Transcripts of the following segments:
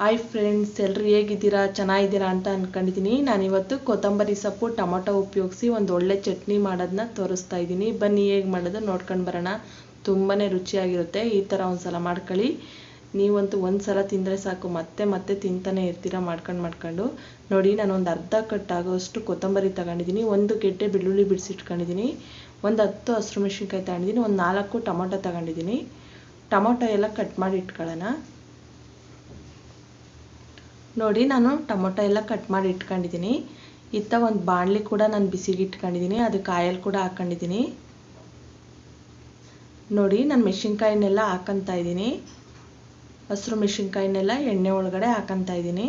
Hi friends, ಎಲ್ಲರೂ ಹೇಗಿದ್ದೀರಾ? ಚೆನ್ನಾಗಿದ್ದೀರಾ ಅಂತ ಅಂದ್ಕೊಂಡಿದ್ದೀನಿ. ನಾನಿವತ್ತು ಕೊತ್ತಂಬರಿ ಸೊಪ್ಪು ಟೊಮೊಟೊ ಉಪಯೋಗಿಸಿ ಒಂದು ಒಳ್ಳೆ ಚಟ್ನಿ ಮಾಡೋದನ್ನ ತೋರಿಸ್ತಾ ಇದ್ದೀನಿ. ಬನ್ನಿ ಹೇಗೆ ಮಾಡೋದು ನೋಡ್ಕೊಂಡು ಬರೋಣ. ತುಂಬಾ ರುಚಿಯಾಗಿರುತ್ತೆ. ಈ ಥರ ಒಂದು ಸಲ ಮಾಡ್ಕೊಳ್ಳಿ. ನೀವಂತೂ ಒಂದು ಸಲ ತಿಂದರೆ ಸಾಕು, ಮತ್ತೆ ಮತ್ತೆ ತಿಂತಾನೆ ಇರ್ತೀರಾ ಮಾಡ್ಕೊಂಡು. ನೋಡಿ, ನಾನು ಒಂದು ಅರ್ಧ ಕಟ್ ಆಗೋಷ್ಟು ಕೊತ್ತಂಬರಿ ತಗೊಂಡಿದ್ದೀನಿ, ಒಂದು ಗೆಡ್ಡೆ ಬೆಳ್ಳುಳ್ಳಿ ಬಿಡಿಸಿಟ್ಕೊಂಡಿದ್ದೀನಿ, ಒಂದು 10 ಹಸಿರು ಮೆಣಸಿನ್ಕಾಯಿ ತಗೊಂಡಿದ್ದೀನಿ, ಒಂದು 4 ಟೊಮೊಟೊ ತಗೊಂಡಿದ್ದೀನಿ. ಟೊಮೊಟೊ ಎಲ್ಲ ಕಟ್ ಮಾಡಿ ಇಟ್ಕೊಳ್ಳೋಣ. ನೋಡಿ, ನಾನು ಟೊಮೊಟೊ ಎಲ್ಲ ಕಟ್ ಮಾಡಿ ಇಟ್ಕೊಂಡಿದ್ದೀನಿ. ಇತ್ತ ಒಂದು ಬಾಣಲಿ ಕೂಡ ನಾನು ಬಿಸಿಗೆ ಇಟ್ಕೊಂಡಿದ್ದೀನಿ, ಅದಕ್ಕೆ ಆಯಿಲ್ ಕೂಡ ಹಾಕ್ಕೊಂಡಿದ್ದೀನಿ. ನೋಡಿ, ನಾನು ಮೆಣಸಿನ್ಕಾಯಿನೆಲ್ಲ ಹಾಕಂತ ಇದ್ದೀನಿ. ಹಸಿರು ಮೆಣಸಿನ್ಕಾಯಿನೆಲ್ಲ ಎಣ್ಣೆ ಒಳಗಡೆ ಹಾಕಂತ ಇದ್ದೀನಿ.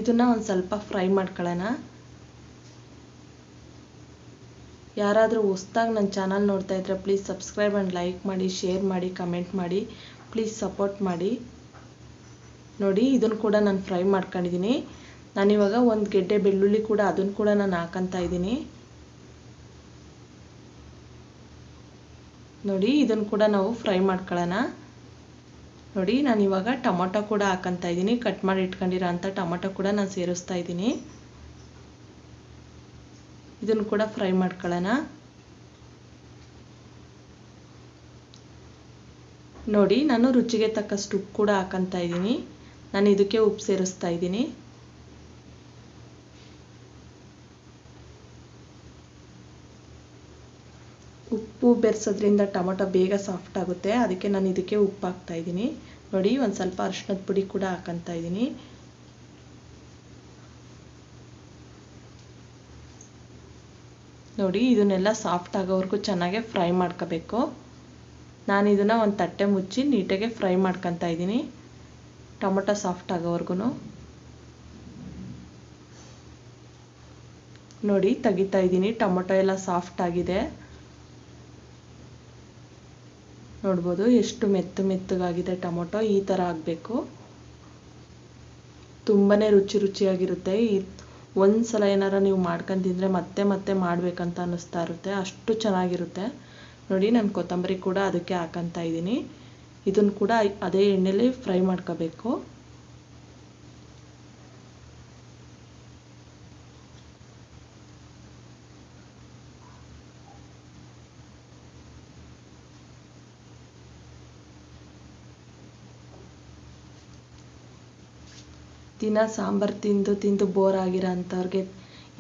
ಇದನ್ನು ಒಂದು ಸ್ವಲ್ಪ ಫ್ರೈ ಮಾಡ್ಕೊಳ್ಳೋಣ. ಯಾರಾದರೂ ಹೊಸ್ದಾಗಿ ನನ್ನ ಚಾನಲ್ ನೋಡ್ತಾ ಇದ್ರೆ ಪ್ಲೀಸ್ ಸಬ್ಸ್ಕ್ರೈಬ್ ಆ್ಯಂಡ್ ಲೈಕ್ ಮಾಡಿ, ಶೇರ್ ಮಾಡಿ, ಕಮೆಂಟ್ ಮಾಡಿ, ಪ್ಲೀಸ್ ಸಪೋರ್ಟ್ ಮಾಡಿ. ನೋಡಿ, ಇದನ್ನು ಕೂಡ ನಾನು ಫ್ರೈ ಮಾಡ್ಕೊಂಡಿದ್ದೀನಿ. ನಾನಿವಾಗ ಒಂದು ಗೆಡ್ಡೆ ಬೆಳ್ಳುಳ್ಳಿ ಕೂಡ ಅದನ್ನು ಕೂಡ ನಾನು ಹಾಕಂತ ಇದ್ದೀನಿ. ನೋಡಿ, ಇದನ್ನು ಕೂಡ ನಾವು ಫ್ರೈ ಮಾಡ್ಕೊಳ್ಳೋಣ. ನೋಡಿ, ನಾನಿವಾಗ ಟೊಮೊಟೊ ಕೂಡ ಹಾಕಂತ ಇದ್ದೀನಿ. ಕಟ್ ಮಾಡಿ ಇಟ್ಕೊಂಡಿರೋ ಅಂಥ ಟೊಮೊಟೊ ಕೂಡ ನಾನು ಸೇರಿಸ್ತಾ ಇದ್ದೀನಿ. ಇದನ್ನು ಕೂಡ ಫ್ರೈ ಮಾಡ್ಕೊಳ್ಳೋಣ. ನೋಡಿ, ನಾನು ರುಚಿಗೆ ತಕ್ಕಷ್ಟು ಉಪ್ಪು ಕೂಡ ಹಾಕಂತ ಇದ್ದೀನಿ. ನಾನು ಇದಕ್ಕೆ ಉಪ್ಪು ಸೇರಿಸ್ತಾ ಇದ್ದೀನಿ. ಉಪ್ಪು ಬೆರೆಸೋದ್ರಿಂದ ಟೊಮೊಟೊ ಬೇಗ ಸಾಫ್ಟ್ ಆಗುತ್ತೆ, ಅದಕ್ಕೆ ನಾನು ಇದಕ್ಕೆ ಉಪ್ಪು ಹಾಕ್ತಾ ಇದ್ದೀನಿ. ನೋಡಿ, ಒಂದು ಸ್ವಲ್ಪ ಅರಿಶಿಣದ ಪುಡಿ ಕೂಡ ಹಾಕಂತ ಇದ್ದೀನಿ. ನೋಡಿ, ಇದನ್ನೆಲ್ಲ ಸಾಫ್ಟ್ ಆಗೋವರೆಗೂ ಚೆನ್ನಾಗಿ ಫ್ರೈ ಮಾಡ್ಕೋಬೇಕು. ನಾನು ಇದನ್ನು ಒಂದು ತಟ್ಟೆ ಮುಚ್ಚಿ ನೀಟಾಗಿ ಫ್ರೈ ಮಾಡ್ಕೊತ ಇದ್ದೀನಿ, ಟೊಮೊಟೊ ಸಾಫ್ಟ್ ಆಗೋವರೆಗೂ. ನೋಡಿ, ತೆಗಿತಾ ಇದ್ದೀನಿ. ಟೊಮೊಟೊ ಎಲ್ಲ ಸಾಫ್ಟ್ ಆಗಿದೆ, ನೋಡ್ಬೋದು ಎಷ್ಟು ಮೆತ್ತಗಾಗಿದೆ ಟೊಮೊಟೊ. ಈ ಥರ ಆಗಬೇಕು. ತುಂಬಾ ರುಚಿಯಾಗಿರುತ್ತೆ. ಒಂದು ಸಲ ಏನಾರ ನೀವು ಮಾಡ್ಕೊಂಡು ತಿಂದರೆ ಮತ್ತೆ ಮತ್ತೆ ಮಾಡಬೇಕಂತ ಅನ್ನಿಸ್ತಾ ಇರುತ್ತೆ, ಅಷ್ಟು ಚೆನ್ನಾಗಿರುತ್ತೆ. ನೋಡಿ, ನಾನು ಕೊತ್ತಂಬರಿ ಕೂಡ ಅದಕ್ಕೆ ಹಾಕಂತ ಇದ್ದೀನಿ. ಇದನ್ನು ಕೂಡ ಅದೇ ಎಣ್ಣೆಲಿ ಫ್ರೈ ಮಾಡ್ಕೋಬೇಕು. ದಿನ ಸಾಂಬಾರು ತಿಂದು ಬೋರ್ ಆಗಿರೋ ಅಂಥವ್ರಿಗೆ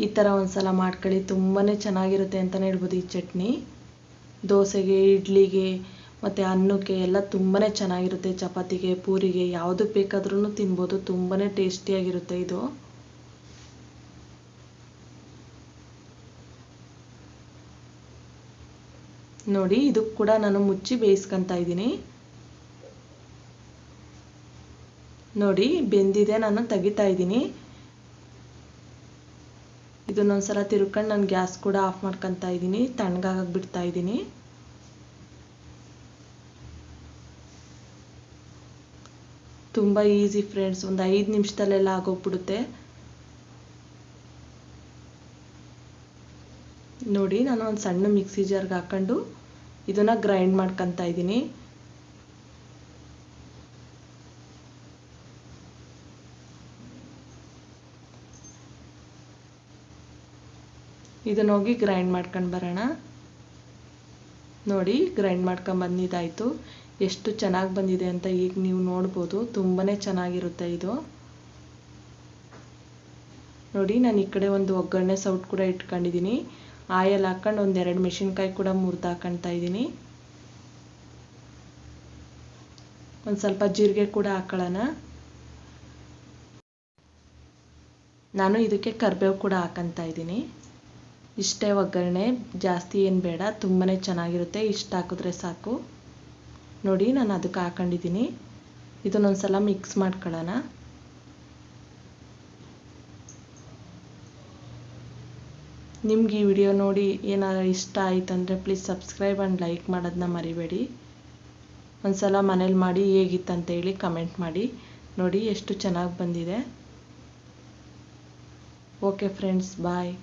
ಈ ಥರ ಒಂದು ಸಲ ಮಾಡ್ಕೊಳ್ಳಿ. ತುಂಬಾ ಚೆನ್ನಾಗಿರುತ್ತೆ ಅಂತಲೇ ಹೇಳ್ಬೋದು. ಈ ಚಟ್ನಿ ದೋಸೆಗೆ, ಇಡ್ಲಿಗೆ ಮತ್ತು ಅನ್ನಕ್ಕೆ ಎಲ್ಲ ತುಂಬಾ ಚೆನ್ನಾಗಿರುತ್ತೆ. ಚಪಾತಿಗೆ, ಪೂರಿಗೆ ಯಾವುದಕ್ಕೆ ಬೇಕಾದ್ರೂ ತಿನ್ಬೋದು. ತುಂಬಾ ಟೇಸ್ಟಿಯಾಗಿರುತ್ತೆ ಇದು. ನೋಡಿ, ಇದಕ್ಕೆ ಕೂಡ ನಾನು ಮುಚ್ಚಿ ಬೇಯಿಸ್ಕೊತಾ ಇದ್ದೀನಿ. ನೋಡಿ, ಬೆಂದಿದೆ. ನಾನು ತೆಗಿತಾ ಇದ್ದೀನಿ. ಇದನ್ನೊಂದ್ಸಲ ತಿರ್ಕೊಂಡು ನಾನು ಗ್ಯಾಸ್ ಕೂಡ ಆಫ್ ಮಾಡ್ಕೊತಾ ಇದ್ದೀನಿ, ತಣ್ಣಗಾಗಕ್ಕೆ ಬಿಡ್ತಾ ಇದ್ದೀನಿ. ತುಂಬ ಈಸಿ ಫ್ರೆಂಡ್ಸ್, ಒಂದು 5 ನಿಮಿಷದಲ್ಲೆಲ್ಲ ಆಗೋಗ್ಬಿಡುತ್ತೆ. ನೋಡಿ, ನಾನು ಒಂದು ಸಣ್ಣ ಮಿಕ್ಸಿ ಜಾರ್ಗೆ ಹಾಕೊಂಡು ಇದನ್ನು ಗ್ರೈಂಡ್ ಮಾಡ್ಕೊತಾ ಇದ್ದೀನಿ. ಇದನ್ನ ಹೋಗಿ ಗ್ರೈಂಡ್ ಮಾಡ್ಕೊಂಡು ಬರೋಣ. ನೋಡಿ, ಗ್ರೈಂಡ್ ಮಾಡ್ಕೊಂಡು ಬಂದಿದ್ದಾಯಿತು. ಎಷ್ಟು ಚೆನ್ನಾಗಿ ಬಂದಿದೆ ಅಂತ ಈಗ ನೀವು ನೋಡ್ಬೋದು. ತುಂಬಾ ಚೆನ್ನಾಗಿರುತ್ತೆ ಇದು. ನೋಡಿ, ನಾನು ಈ ಕಡೆ ಒಂದು ಒಗ್ಗರಣೆ ಸೌಟ್ ಕೂಡ ಇಟ್ಕೊಂಡಿದ್ದೀನಿ. ಆಯಿಲ್ ಹಾಕೊಂಡು ಒಂದು 2 ಮೆಣಸಿನ್ಕಾಯಿ ಕೂಡ ಮುರಿದು ಹಾಕೊತಾ ಇದ್ದೀನಿ. ಒಂದು ಸ್ವಲ್ಪ ಜೀರಿಗೆ ಕೂಡ ಹಾಕೊಳ್ಳೋಣ. ನಾನು ಇದಕ್ಕೆ ಕರಿಬೇವು ಕೂಡ ಹಾಕೊತಾ ಇದ್ದೀನಿ. ಇಷ್ಟೇ ಒಗ್ಗರಣೆ, ಜಾಸ್ತಿ ಏನು ಬೇಡ. ತುಂಬಾ ಚೆನ್ನಾಗಿರುತ್ತೆ, ಇಷ್ಟು ಹಾಕಿದ್ರೆ ಸಾಕು. ನೋಡಿ, ನಾನು ಅದಕ್ಕೆ ಹಾಕೊಂಡಿದ್ದೀನಿ. ಇದನ್ನೊಂದು ಸಲ ಮಿಕ್ಸ್ ಮಾಡ್ಕೊಳ್ಳೋಣ. ನಿಮ್ಗೆ ಈ ವಿಡಿಯೋ ನೋಡಿ ಏನಾದ್ರು ಇಷ್ಟ ಆಯ್ತಂದರೆ ಪ್ಲೀಸ್ ಸಬ್ಸ್ಕ್ರೈಬ್ ಆ್ಯಂಡ್ ಲೈಕ್ ಮಾಡೋದನ್ನ ಮರಿಬೇಡಿ. ಒಂದು ಸಲ ಮನೇಲಿ ಮಾಡಿ ಹೇಗಿತ್ತಂತೇಳಿ ಕಮೆಂಟ್ ಮಾಡಿ. ನೋಡಿ, ಎಷ್ಟು ಚೆನ್ನಾಗಿ ಬಂದಿದೆ. ಓಕೆ ಫ್ರೆಂಡ್ಸ್, ಬಾಯ್.